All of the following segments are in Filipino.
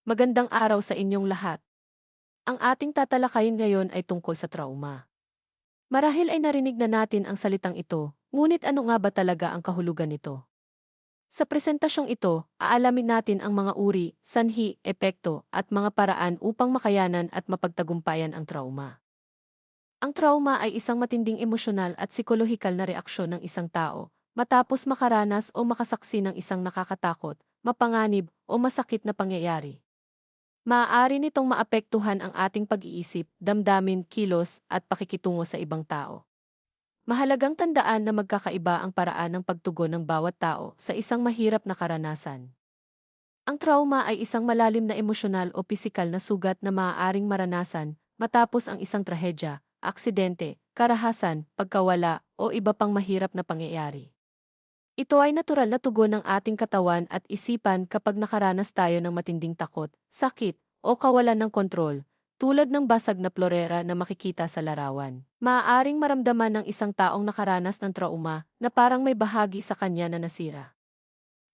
Magandang araw sa inyong lahat. Ang ating tatalakayin ngayon ay tungkol sa trauma. Marahil ay narinig na natin ang salitang ito, ngunit ano nga ba talaga ang kahulugan nito? Sa presentasyong ito, aalamin natin ang mga uri, sanhi, epekto, at mga paraan upang makayanan at mapagtagumpayan ang trauma. Ang trauma ay isang matinding emosyonal at psikolohikal na reaksyon ng isang tao matapos makaranas o makasaksi ng isang nakakatakot, mapanganib, o masakit na pangyayari. Maaari nitong maapektuhan ang ating pag-iisip, damdamin, kilos, at pakikitungo sa ibang tao. Mahalagang tandaan na magkakaiba ang paraan ng pagtugon ng bawat tao sa isang mahirap na karanasan. Ang trauma ay isang malalim na emosyonal o pisikal na sugat na maaaring maranasan matapos ang isang trahedya, aksidente, karahasan, pagkawala, o iba pang mahirap na pangyayari. Ito ay natural na tugon ng ating katawan at isipan kapag nakaranas tayo ng matinding takot, sakit, o kawalan ng kontrol, tulad ng basag na plorera na makikita sa larawan. Maaaring maramdaman ng isang taong nakaranas ng trauma na parang may bahagi sa kanya na nasira.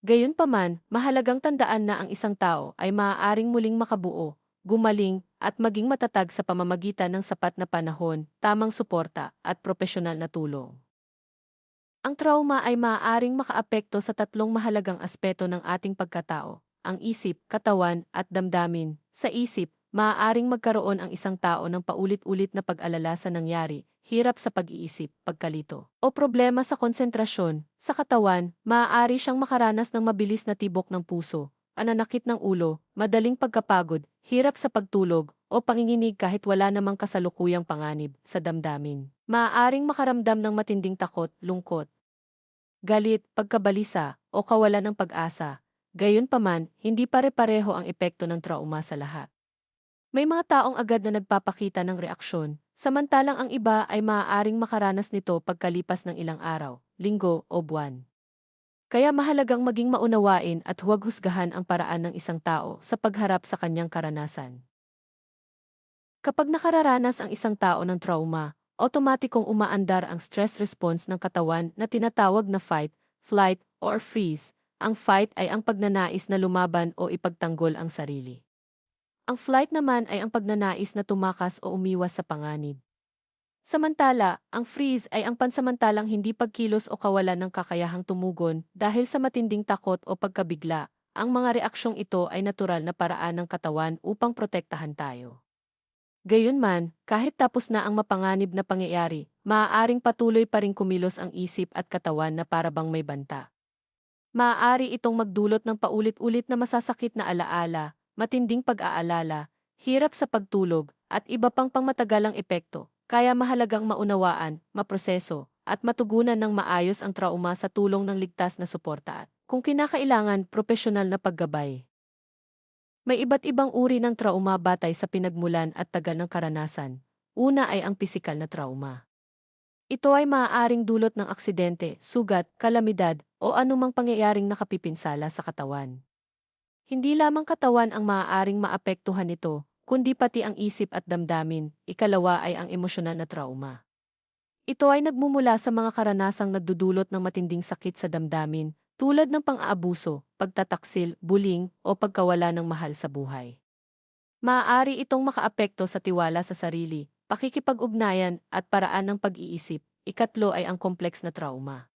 Gayunpaman, mahalagang tandaan na ang isang tao ay maaaring muling makabuo, gumaling, at maging matatag sa pamamagitan ng sapat na panahon, tamang suporta, at propesyonal na tulong. Ang trauma ay maaaring makaapekto sa tatlong mahalagang aspeto ng ating pagkatao, ang isip, katawan, at damdamin. Sa isip, maaaring magkaroon ang isang tao ng paulit-ulit na pag-alala sa nangyari, hirap sa pag-iisip, pagkalito, o problema sa konsentrasyon. Sa katawan, maaari siyang makaranas ng mabilis na tibok ng puso, pananakit ng ulo, madaling pagkapagod, hirap sa pagtulog, o panginginig kahit wala namang kasalukuyang panganib. Sa damdamin, maaaring makaramdam ng matinding takot, lungkot, galit, pagkabalisa, o kawalan ng pag-asa. Gayunpaman, hindi pare-pareho ang epekto ng trauma sa lahat. May mga taong agad na nagpapakita ng reaksyon, samantalang ang iba ay maaaring makaranas nito pagkalipas ng ilang araw, linggo, o buwan. Kaya mahalagang maging maunawain at huwag husgahan ang paraan ng isang tao sa pagharap sa kanyang karanasan. Kapag nakararanas ang isang tao ng trauma, otomatikong umaandar ang stress response ng katawan na tinatawag na fight, flight, or freeze. Ang fight ay ang pagnanais na lumaban o ipagtanggol ang sarili. Ang flight naman ay ang pagnanais na tumakas o umiwas sa panganib. Samantala, ang freeze ay ang pansamantalang hindi pagkilos o kawalan ng kakayahang tumugon dahil sa matinding takot o pagkabigla. Ang mga reaksyong ito ay natural na paraan ng katawan upang protektahan tayo. Gayunman, kahit tapos na ang mapanganib na pangyayari, maaaring patuloy pa ring kumilos ang isip at katawan na parabang may banta. Maaari itong magdulot ng paulit-ulit na masasakit na alaala, matinding pag-aalala, hirap sa pagtulog, at iba pang pangmatagalang epekto, kaya mahalagang maunawaan, maproseso, at matugunan ng maayos ang trauma sa tulong ng ligtas na suporta at, kung kinakailangan, propesyonal na paggabay. May iba't ibang uri ng trauma batay sa pinagmulan at tagal ng karanasan. Una ay ang pisikal na trauma. Ito ay maaaring dulot ng aksidente, sugat, kalamidad, o anumang pangyayaring nakapipinsala sa katawan. Hindi lamang katawan ang maaaring maapektuhan nito, kundi pati ang isip at damdamin. Ikalawa ay ang emosyonal na trauma. Ito ay nagmumula sa mga karanasang nagdudulot ng matinding sakit sa damdamin, tulad ng pang-aabuso, pagtataksil, bullying, o pagkawala ng mahal sa buhay. Maaari itong makaapekto sa tiwala sa sarili, pakikipag-ugnayan, at paraan ng pag-iisip. Ikatlo ay ang kompleks na trauma.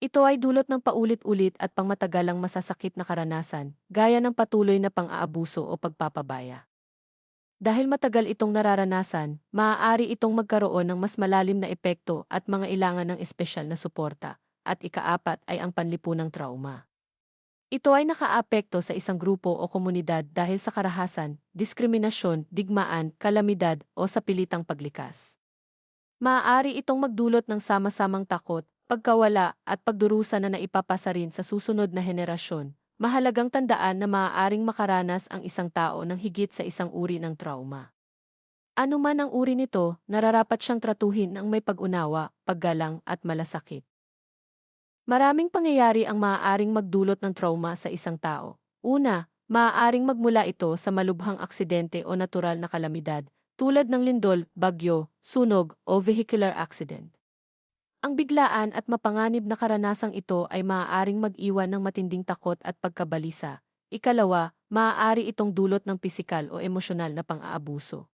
Ito ay dulot ng paulit-ulit at pangmatagalang masasakit na karanasan, gaya ng patuloy na pang-aabuso o pagpapabaya. Dahil matagal itong nararanasan, maaari itong magkaroon ng mas malalim na epekto at mga ilangan ng espesyal na suporta. At ikaapat ay ang panlipunang trauma. Ito ay nakaapekto sa isang grupo o komunidad dahil sa karahasan, diskriminasyon, digmaan, kalamidad, o sa pilitang paglikas. Maaari itong magdulot ng sama-samang takot, pagkawala, at pagdurusa na naipapasa rin sa susunod na henerasyon. Mahalagang tandaan na maaaring makaranas ang isang tao ng higit sa isang uri ng trauma. Ano man ang uri nito, nararapat siyang tratuhin ng may pag-unawa, paggalang, at malasakit. Maraming pangyayari ang maaaring magdulot ng trauma sa isang tao. Una, maaaring magmula ito sa malubhang aksidente o natural na kalamidad, tulad ng lindol, bagyo, sunog, o vehicular accident. Ang biglaan at mapanganib na karanasang ito ay maaaring mag-iwan ng matinding takot at pagkabalisa. Ikalawa, maaari itong dulot ng pisikal o emosyonal na pang-aabuso.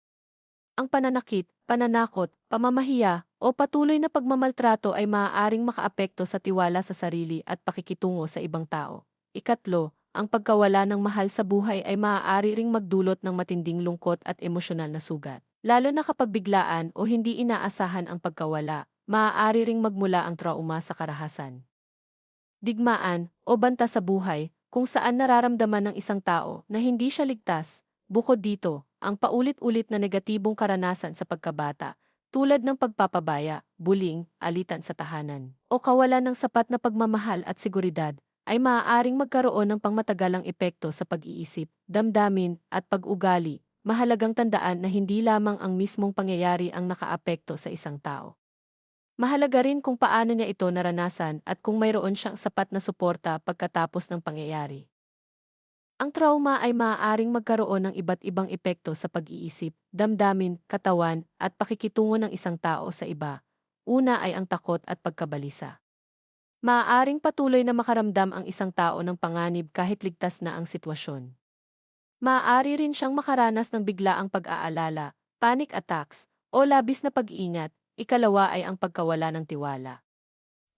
Ang pananakit, pananakot, pamamahiya, o patuloy na pagmamaltrato ay maaaring makaapekto sa tiwala sa sarili at pakikitungo sa ibang tao. Ikatlo, ang pagkawala ng mahal sa buhay ay maaari ring magdulot ng matinding lungkot at emosyonal na sugat. Lalo na kapag biglaan o hindi inaasahan ang pagkawala, maaari ring magmula ang trauma sa karahasan, digmaan, o banta sa buhay, kung saan nararamdaman ng isang tao na hindi siya ligtas. Bukod dito, ang paulit-ulit na negatibong karanasan sa pagkabata, tulad ng pagpapabaya, bullying, alitan sa tahanan, o kawalan ng sapat na pagmamahal at seguridad, ay maaaring magkaroon ng pangmatagalang epekto sa pag-iisip, damdamin, at pag-ugali. Mahalagang tandaan na hindi lamang ang mismong pangyayari ang nakaapekto sa isang tao. Mahalaga rin kung paano niya ito naranasan at kung mayroon siyang sapat na suporta pagkatapos ng pangyayari. Ang trauma ay maaaring magkaroon ng iba't ibang epekto sa pag-iisip, damdamin, katawan, at pakikitungo ng isang tao sa iba. Una ay ang takot at pagkabalisa. Maaaring patuloy na makaramdam ang isang tao ng panganib kahit ligtas na ang sitwasyon. Maaari rin siyang makaranas ng biglaang pag-aalala, panic attacks, o labis na pag-iingat. Ikalawa ay ang pagkawala ng tiwala.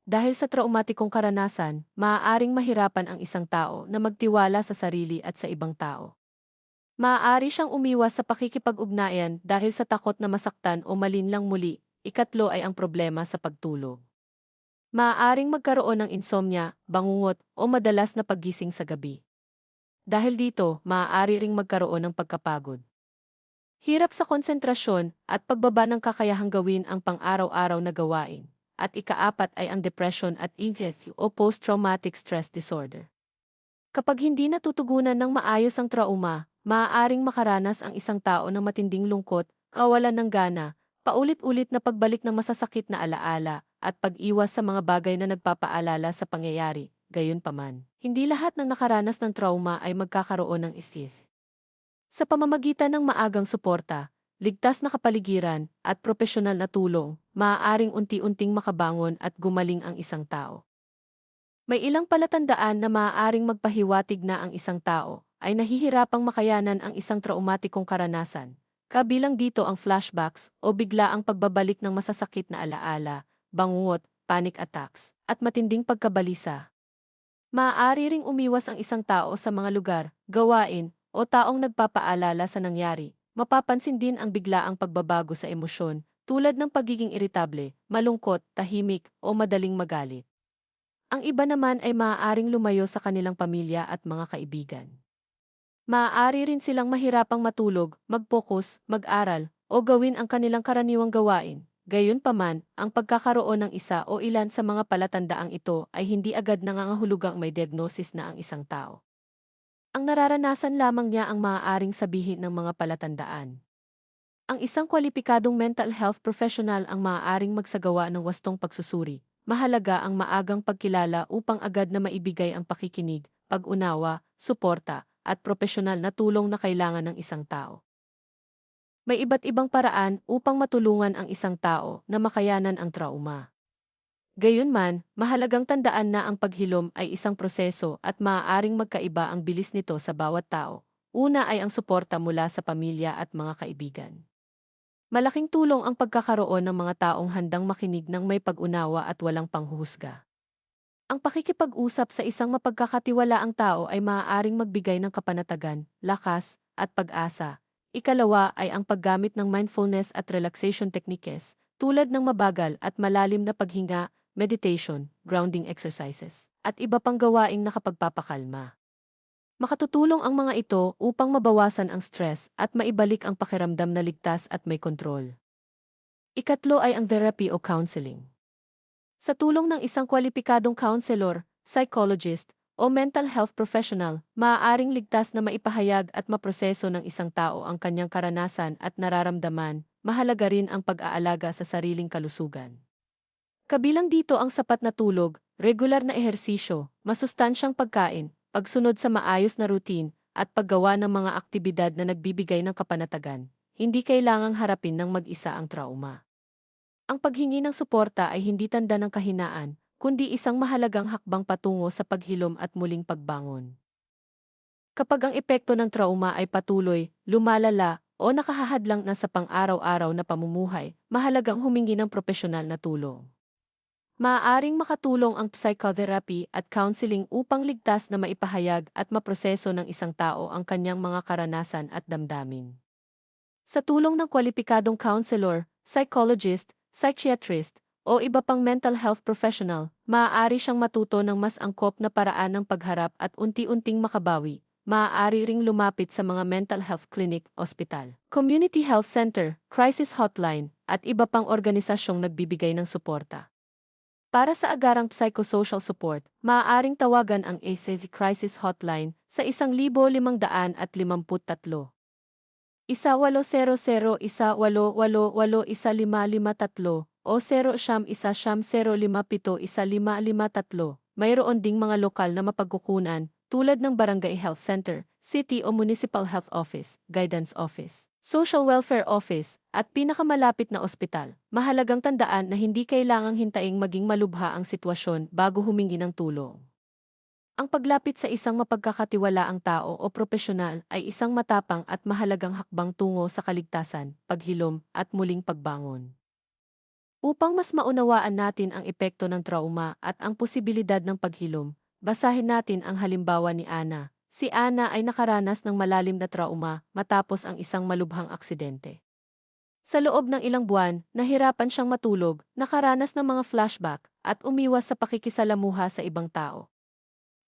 Dahil sa traumatikong karanasan, maaaring mahirapan ang isang tao na magtiwala sa sarili at sa ibang tao. Maaari siyang umiwas sa pakikipag-ugnayan dahil sa takot na masaktan o malinlang muli. Ikatlo ay ang problema sa pagtulog. Maaaring magkaroon ng insomnia, bangungot, o madalas na paggising sa gabi. Dahil dito, maaari ring magkaroon ng pagkapagod, hirap sa konsentrasyon, at pagbaba ng kakayahang gawin ang pang-araw-araw na gawain. At ikaapat ay ang depression at anxiety o post-traumatic stress disorder. Kapag hindi natutugunan ng maayos ang trauma, maaaring makaranas ang isang tao ng matinding lungkot, kawalan ng gana, paulit-ulit na pagbalik ng masasakit na alaala, at pag-iwas sa mga bagay na nagpapaalala sa pangyayari. Gayunpaman, hindi lahat ng nakaranas ng trauma ay magkakaroon ng istif. Sa pamamagitan ng maagang suporta, ligtas na kapaligiran, at propesyonal na tulong, maaaring unti-unting makabangon at gumaling ang isang tao. May ilang palatandaan na maaaring magpahiwatig na ang isang tao ay nahihirapang makayanan ang isang traumatikong karanasan. Kabilang dito ang flashbacks o biglaang pagbabalik ng masasakit na alaala, bangungot, panic attacks, at matinding pagkabalisa. Maaari ring umiwas ang isang tao sa mga lugar, gawain, o taong nagpapaalala sa nangyari. Mapapansin din ang biglaang pagbabago sa emosyon, tulad ng pagiging iritable, malungkot, tahimik, o madaling magalit. Ang iba naman ay maaaring lumayo sa kanilang pamilya at mga kaibigan. Maaari rin silang mahirapang matulog, mag-focus, mag-aral, o gawin ang kanilang karaniwang gawain. Gayunpaman, ang pagkakaroon ng isa o ilan sa mga palatandaang ito ay hindi agad nangangahulugang may diagnosis na ang isang tao. Ang nararanasan lamang niya ang maaaring sabihin ng mga palatandaan. Ang isang kwalipikadong mental health professional ang maaaring magsagawa ng wastong pagsusuri. Mahalaga ang maagang pagkilala upang agad na maibigay ang pakikinig, pag-unawa, suporta, at propesyonal na tulong na kailangan ng isang tao. May iba't ibang paraan upang matulungan ang isang tao na makayanan ang trauma. Gayunman, mahalagang tandaan na ang paghilom ay isang proseso at maaaring magkaiba ang bilis nito sa bawat tao. Una ay ang suporta mula sa pamilya at mga kaibigan. Malaking tulong ang pagkakaroon ng mga taong handang makinig ng may pag-unawa at walang panghuhusga. Ang pakikipag-usap sa isang mapagkakatiwalaang tao ay maaaring magbigay ng kapanatagan, lakas, at pag-asa. Ikalawa ay ang paggamit ng mindfulness at relaxation techniques, tulad ng mabagal at malalim na paghinga, meditation, grounding exercises, at iba pang gawaing nakapagpapakalma. Makatutulong ang mga ito upang mabawasan ang stress at maibalik ang pakiramdam na ligtas at may kontrol. Ikatlo ay ang therapy o counseling. Sa tulong ng isang kwalipikadong counselor, psychologist, o mental health professional, maaaring ligtas na maipahayag at maproseso ng isang tao ang kanyang karanasan at nararamdaman. Mahalaga rin ang pag-aalaga sa sariling kalusugan. Kabilang dito ang sapat na tulog, regular na ehersisyo, masustansyang pagkain, pagsunod sa maayos na routine, at paggawa ng mga aktibidad na nagbibigay ng kapanatagan. Hindi kailangang harapin ng mag-isa ang trauma. Ang paghingi ng suporta ay hindi tanda ng kahinaan, kundi isang mahalagang hakbang patungo sa paghilom at muling pagbangon. Kapag ang epekto ng trauma ay patuloy, lumalala, o nakahahadlang na sa pang-araw-araw na pamumuhay, mahalagang humingi ng propesyonal na tulong. Maaaring makatulong ang psychotherapy at counseling upang ligtas na maipahayag at maproseso ng isang tao ang kanyang mga karanasan at damdamin. Sa tulong ng kwalipikadong counselor, psychologist, psychiatrist, o iba pang mental health professional, maaari siyang matuto ng mas angkop na paraan ng pagharap at unti-unting makabawi. Maaari ring lumapit sa mga mental health clinic, ospital, community health center, crisis hotline, at iba pang organisasyong nagbibigay ng suporta. Para sa agarang psychosocial support, maaaring tawagan ang ACE Crisis Hotline sa 1553. 1800 1888 o 0917-057-1553. Mayroon ding mga lokal na mapagkukunan tulad ng Barangay Health Center, City o Municipal Health Office, Guidance Office, Social Welfare Office, at pinakamalapit na ospital. Mahalagang tandaan na hindi kailangang hintaing maging malubha ang sitwasyon bago humingi ng tulong. Ang paglapit sa isang mapagkakatiwalaang tao o propesyonal ay isang matapang at mahalagang hakbang tungo sa kaligtasan, paghilom, at muling pagbangon. Upang mas maunawaan natin ang epekto ng trauma at ang posibilidad ng paghilom, basahin natin ang halimbawa ni Ana. Si Ana ay nakaranas ng malalim na trauma matapos ang isang malubhang aksidente. Sa loob ng ilang buwan, nahirapan siyang matulog, nakaranas ng mga flashback, at umiwas sa pakikisalamuha sa ibang tao.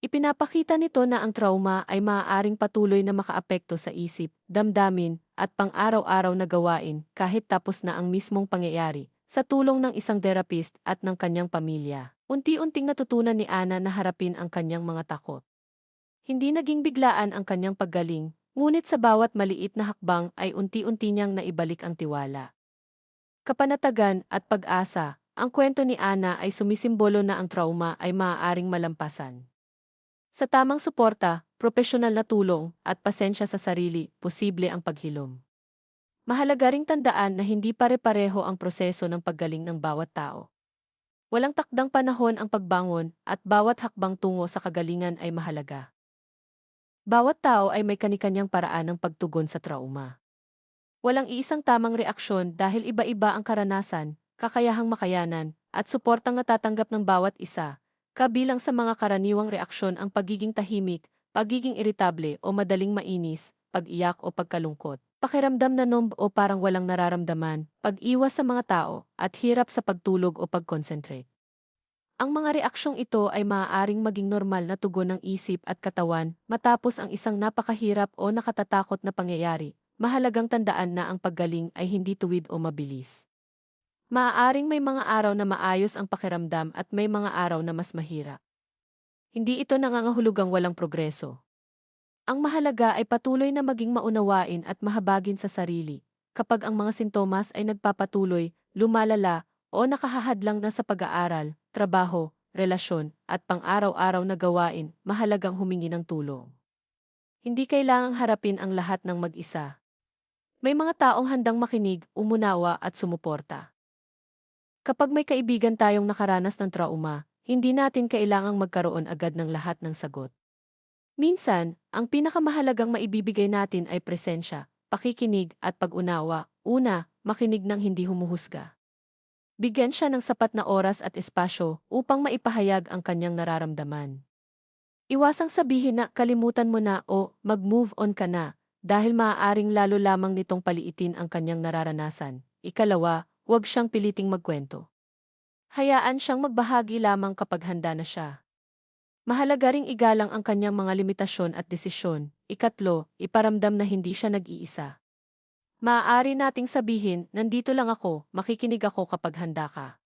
Ipinapakita nito na ang trauma ay maaaring patuloy na makaapekto sa isip, damdamin, at pang-araw-araw na gawain kahit tapos na ang mismong pangyayari. Sa tulong ng isang therapist at ng kanyang pamilya, unti-unting natutunan ni Ana na harapin ang kanyang mga takot. Hindi naging biglaan ang kanyang paggaling, ngunit sa bawat maliit na hakbang ay unti-unti niyang naibalik ang tiwala. Kapanatagan at pag-asa, ang kwento ni Ana ay sumisimbolo na ang trauma ay maaaring malampasan. Sa tamang suporta, propesyonal na tulong, at pasensya sa sarili, posible ang paghilom. Mahalaga ring tandaan na hindi pare-pareho ang proseso ng paggaling ng bawat tao. Walang takdang panahon ang pagbangon at bawat hakbang tungo sa kagalingan ay mahalaga. Bawat tao ay may kani-kanyang paraan ng pagtugon sa trauma. Walang iisang tamang reaksyon dahil iba-iba ang karanasan, kakayahang makayanan, at suportang natatanggap ng bawat isa. Kabilang sa mga karaniwang reaksyon ang pagiging tahimik, pagiging iritable o madaling mainis, pag-iyak o pagkalungkot, pakiramdam na numb o parang walang nararamdaman, pag-iwas sa mga tao, at hirap sa pagtulog o pag-concentrate. Ang mga reaksyong ito ay maaaring maging normal na tugon ng isip at katawan matapos ang isang napakahirap o nakatatakot na pangyayari. Mahalagang tandaan na ang paggaling ay hindi tuwid o mabilis. Maaaring may mga araw na maayos ang pakiramdam at may mga araw na mas mahirap. Hindi ito nangangahulugang walang progreso. Ang mahalaga ay patuloy na maging maunawain at mahabagin sa sarili. Kapag ang mga sintomas ay nagpapatuloy, lumalala, o nakahahadlang na sa pag-aaral, trabaho, relasyon, at pang-araw-araw na gawain, mahalagang humingi ng tulong. Hindi kailangang harapin ang lahat ng mag-isa. May mga taong handang makinig, umunawa at sumuporta. Kapag may kaibigan tayong nakaranas ng trauma, hindi natin kailangang magkaroon agad ng lahat ng sagot. Minsan, ang pinakamahalagang maibibigay natin ay presensya, pakikinig at pag-unawa. Una, makinig ng hindi humuhusga. Bigyan siya ng sapat na oras at espasyo upang maipahayag ang kanyang nararamdaman. Iwasang sabihin na kalimutan mo na o mag-move on ka na dahil maaaring lalo lamang nitong paliitin ang kanyang nararanasan. Ikalawa, huwag siyang piliting magkwento. Hayaan siyang magbahagi lamang kapag handa na siya. Mahalaga ring igalang ang kanyang mga limitasyon at desisyon. Ikatlo, iparamdam na hindi siya nag-iisa. Maaari nating sabihin, nandito lang ako, makikinig ako kapag handa ka.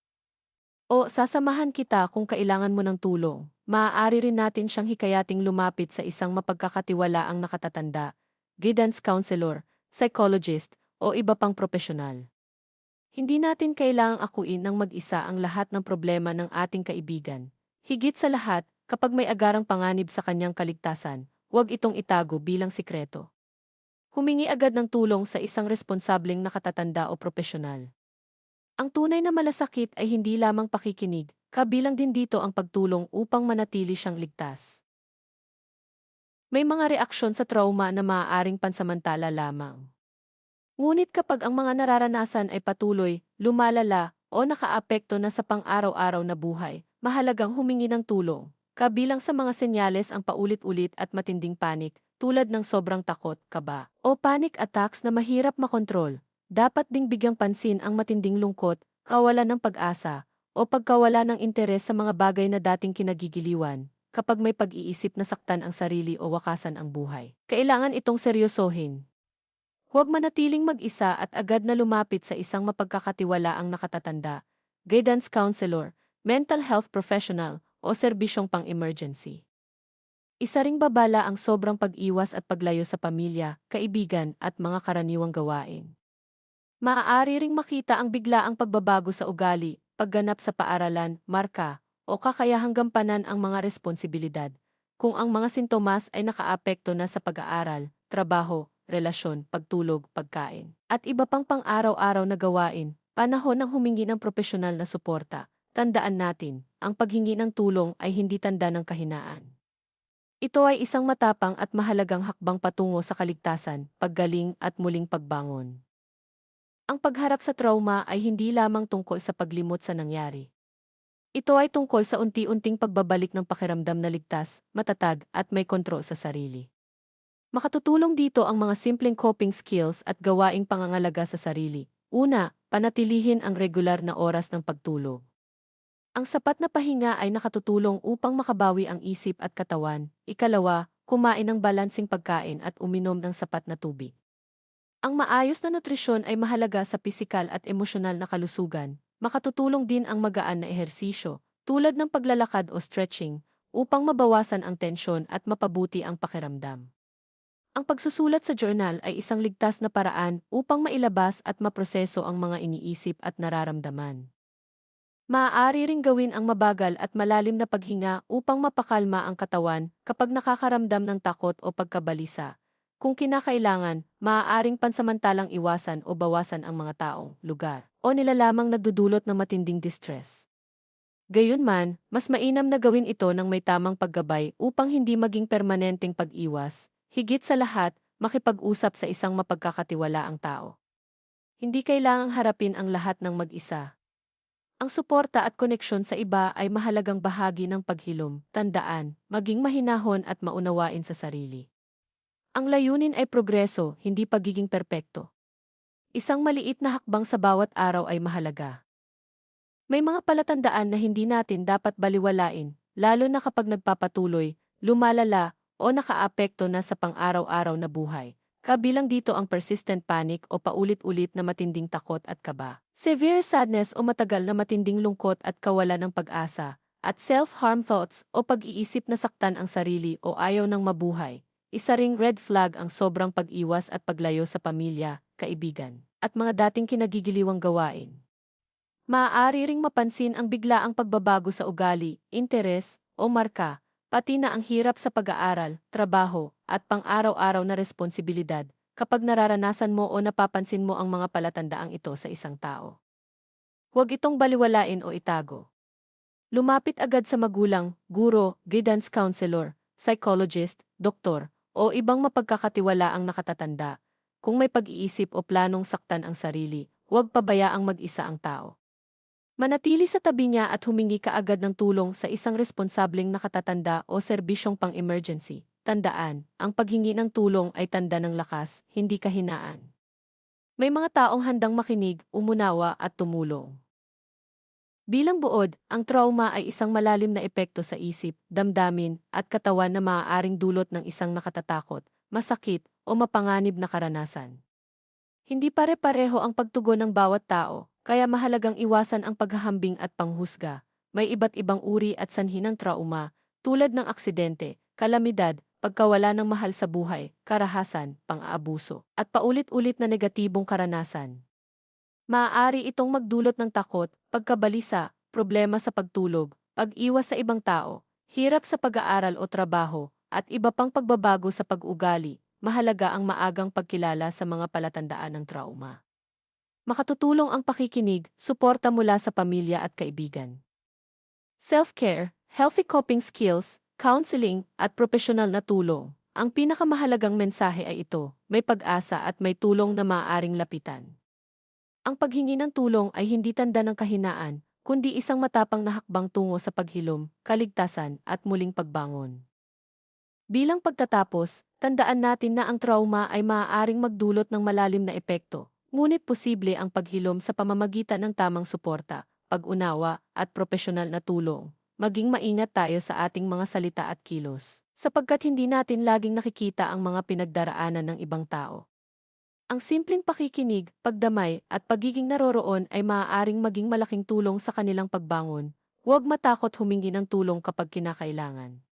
O sasamahan kita kung kailangan mo ng tulong. Maaari rin natin siyang hikayating lumapit sa isang mapagkakatiwalaang nakatatanda, guidance counselor, psychologist, o iba pang propesyonal. Hindi natin kailangang akuin ng mag-isa ang lahat ng problema ng ating kaibigan. Higit sa lahat, kapag may agarang panganib sa kanyang kaligtasan, huwag itong itago bilang sikreto. Humingi agad ng tulong sa isang responsableng nakatatanda o propesyonal. Ang tunay na malasakit ay hindi lamang pakikinig, kabilang din dito ang pagtulong upang manatili siyang ligtas. May mga reaksyon sa trauma na maaaring pansamantala lamang. Ngunit kapag ang mga nararanasan ay patuloy, lumalala, o nakaapekto na sa pang-araw-araw na buhay, mahalagang humingi ng tulong. Kabilang sa mga senyales ang paulit-ulit at matinding panik, tulad ng sobrang takot, kaba, o panic attacks na mahirap makontrol. Dapat ding bigyang pansin ang matinding lungkot, kawalan ng pag-asa, o pagkawala ng interes sa mga bagay na dating kinagigiliwan. Kapag may pag-iisip na saktan ang sarili o wakasan ang buhay, kailangan itong seryosohin. Huwag manatiling mag-isa at agad na lumapit sa isang mapagkakatiwalaang nakatatanda, guidance counselor, mental health professional, o serbisyong pang-emergency. Isa ring babala ang sobrang pag-iwas at paglayo sa pamilya, kaibigan, at mga karaniwang gawain. Maaari ring makita ang biglaang pagbabago sa ugali, pagganap sa paaralan, marka, o kakayahang gampanan ang mga responsibilidad, kung ang mga sintomas ay nakaapekto na sa pag-aaral, trabaho, relasyon, pagtulog, pagkain, at iba pang pang-araw-araw na gawain. Panahon ng humingi ng propesyonal na suporta. Tandaan natin, ang paghingi ng tulong ay hindi tanda ng kahinaan. Ito ay isang matapang at mahalagang hakbang patungo sa kaligtasan, paggaling at muling pagbangon. Ang pagharap sa trauma ay hindi lamang tungkol sa paglimot sa nangyari. Ito ay tungkol sa unti-unting pagbabalik ng pakiramdam na ligtas, matatag, at may kontrol sa sarili. Makatutulong dito ang mga simpleng coping skills at gawaing pangangalaga sa sarili. Una, panatilihin ang regular na oras ng pagtulog. Ang sapat na pahinga ay nakatutulong upang makabawi ang isip at katawan. Ikalawa, kumain ng balansing pagkain at uminom ng sapat na tubig. Ang maayos na nutrisyon ay mahalaga sa pisikal at emosyonal na kalusugan. Makatutulong din ang magaan na ehersisyo, tulad ng paglalakad o stretching, upang mabawasan ang tensyon at mapabuti ang pakiramdam. Ang pagsusulat sa journal ay isang ligtas na paraan upang mailabas at maproseso ang mga iniisip at nararamdaman. Maaari ring gawin ang mabagal at malalim na paghinga upang mapakalma ang katawan kapag nakakaramdam ng takot o pagkabalisa. Kung kinakailangan, maaaring pansamantalang iwasan o bawasan ang mga taong, lugar, o nilalamang nagdudulot ng matinding distress. Gayunman, mas mainam na gawin ito ng may tamang paggabay upang hindi maging permanenteng pag-iwas. Higit sa lahat, makipag-usap sa isang mapagkakatiwalaang tao. Hindi kailangang harapin ang lahat ng mag-isa. Ang suporta at koneksyon sa iba ay mahalagang bahagi ng paghilom. Tandaan, maging mahinahon at maunawain sa sarili. Ang layunin ay progreso, hindi pagiging perpekto. Isang maliit na hakbang sa bawat araw ay mahalaga. May mga palatandaan na hindi natin dapat baliwalain, lalo na kapag nagpapatuloy, lumalala, o nakaapekto na sa pang-araw-araw na buhay. Kabilang dito ang persistent panic o paulit-ulit na matinding takot at kaba, severe sadness o matagal na matinding lungkot at kawalan ng pag-asa, at self-harm thoughts o pag-iisip na saktan ang sarili o ayaw ng mabuhay. Isa ring red flag ang sobrang pag-iwas at paglayo sa pamilya, kaibigan, at mga dating kinagigiliwang gawain. Maaari ring mapansin ang biglaang pagbabago sa ugali, interes, o marka, pati na ang hirap sa pag-aaral, trabaho, at pang-araw-araw na responsibilidad kapag nararanasan mo o napapansin mo ang mga palatandaang ito sa isang tao. Huwag itong baliwalain o itago. Lumapit agad sa magulang, guro, guidance counselor, psychologist, doktor, o ibang mapagkakatiwalaang nakatatanda. Kung may pag-iisip o planong saktan ang sarili, huwag pabayaang mag-isa ang tao. Manatili sa tabi niya at humingi kaagad ng tulong sa isang responsableng nakatatanda o serbisyong pang-emergency. Tandaan, ang paghingi ng tulong ay tanda ng lakas, hindi kahinaan. May mga taong handang makinig, umunawa at tumulong. Bilang buod, ang trauma ay isang malalim na epekto sa isip, damdamin, at katawan na maaaring dulot ng isang nakatatakot, masakit, o mapanganib na karanasan. Hindi pare-pareho ang pagtugon ng bawat tao, kaya mahalagang iwasan ang paghahambing at panghusga. May iba't ibang uri at sanhi ng trauma, tulad ng aksidente, kalamidad, pagkawala ng mahal sa buhay, karahasan, pang-aabuso, at paulit-ulit na negatibong karanasan. Maaari itong magdulot ng takot, pagkabalisa, problema sa pagtulog, pag-iwas sa ibang tao, hirap sa pag-aaral o trabaho, at iba pang pagbabago sa pag-ugali. Mahalaga ang maagang pagkilala sa mga palatandaan ng trauma. Makatutulong ang pakikinig, suporta mula sa pamilya at kaibigan. Self-care, healthy coping skills, counseling, at profesional na tulong. Ang pinakamahalagang mensahe ay ito, may pag-asa at may tulong na maaaring lapitan. Ang paghingi ng tulong ay hindi tanda ng kahinaan, kundi isang matapang na hakbang tungo sa paghilom, kaligtasan at muling pagbangon. Bilang pagtatapos, tandaan natin na ang trauma ay maaaring magdulot ng malalim na epekto, ngunit posible ang paghilom sa pamamagitan ng tamang suporta, pag-unawa, at propesyonal na tulong. Maging maingat tayo sa ating mga salita at kilos, sapagkat hindi natin laging nakikita ang mga pinagdaraanan ng ibang tao. Ang simpleng pakikinig, pagdamay, at pagiging naroroon ay maaaring maging malaking tulong sa kanilang pagbangon. Huwag matakot humingi ng tulong kapag kinakailangan.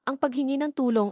Ang paghingi ng tulong